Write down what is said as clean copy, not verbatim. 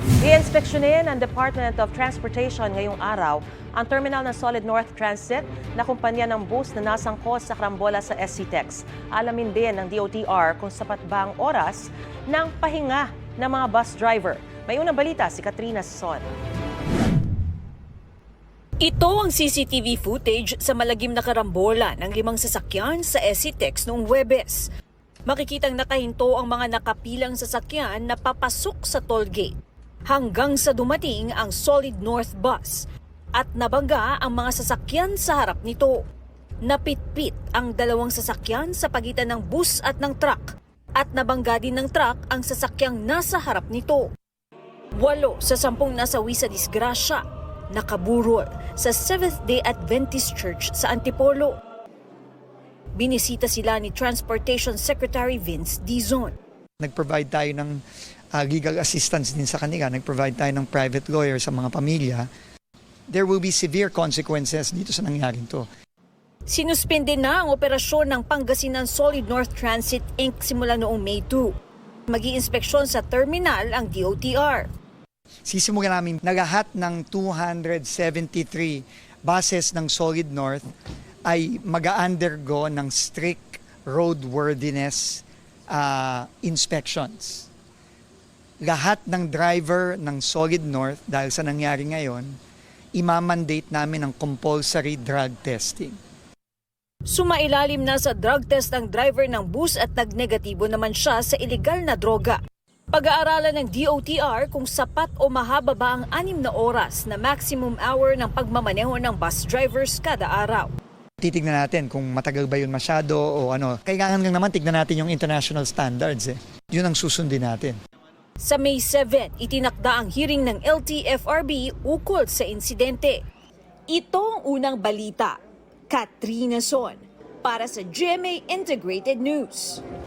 I-inspeksyonin ng Department of Transportation ngayong araw ang terminal ng Solid North Transit na kumpanya ng bus na nasangkot sa karambola sa SCTEX. Alamin din ng DOTR kung sapat ba ang oras ng pahinga ng mga bus driver. May unang balita si Katrina Son. Ito ang CCTV footage sa malagim na karambola ng 5 sasakyan sa SCTEX noong Huwebes. Makikitang nakahinto ang mga nakapilang sasakyan na papasok sa tollgate hanggang sa dumating ang Solid North Bus at nabangga ang mga sasakyan sa harap nito. Napitpit ang 2 sasakyan sa pagitan ng bus at ng truck at nabangga din ng truck ang sasakyang nasa harap nito. 8 sa 10 nasawi sa disgrasya nakaburol sa Seventh-day Adventist Church sa Antipolo. Binisita sila ni Transportation Secretary Vince Dizon. Nag-provide tayo ng legal assistance din sa kanila. Nag-provide tayo ng private lawyer sa mga pamilya. There will be severe consequences dito sa nangyaring to. Sinuspende na ang operasyon ng Pangasinan Solid North Transit Inc. simula noong May 2. Mag-iinspeksyon sa terminal ang DOTR. Sisimulan namin na lahat ng 273 buses ng Solid North ay mag-undergo ng strict roadworthiness inspections. Lahat ng driver ng Solid North, dahil sa nangyari ngayon, imamandate namin ang compulsory drug testing. Sumailalim na sa drug test ang driver ng bus at nagnegatibo naman siya sa ilegal na droga. Pag-aaralan ng DOTR kung sapat o mahaba ba ang 6 na oras na maximum hour ng pagmamaneho ng bus drivers kada araw. Titignan natin kung matagal ba yun masyado o ano. Kailangan lang naman tignan natin yung international standards. Yun ang susundin natin. Sa May 7, itinakda ang hearing ng LTFRB ukol sa insidente. Ito ang unang balita. Katrina Son para sa GMA Integrated News.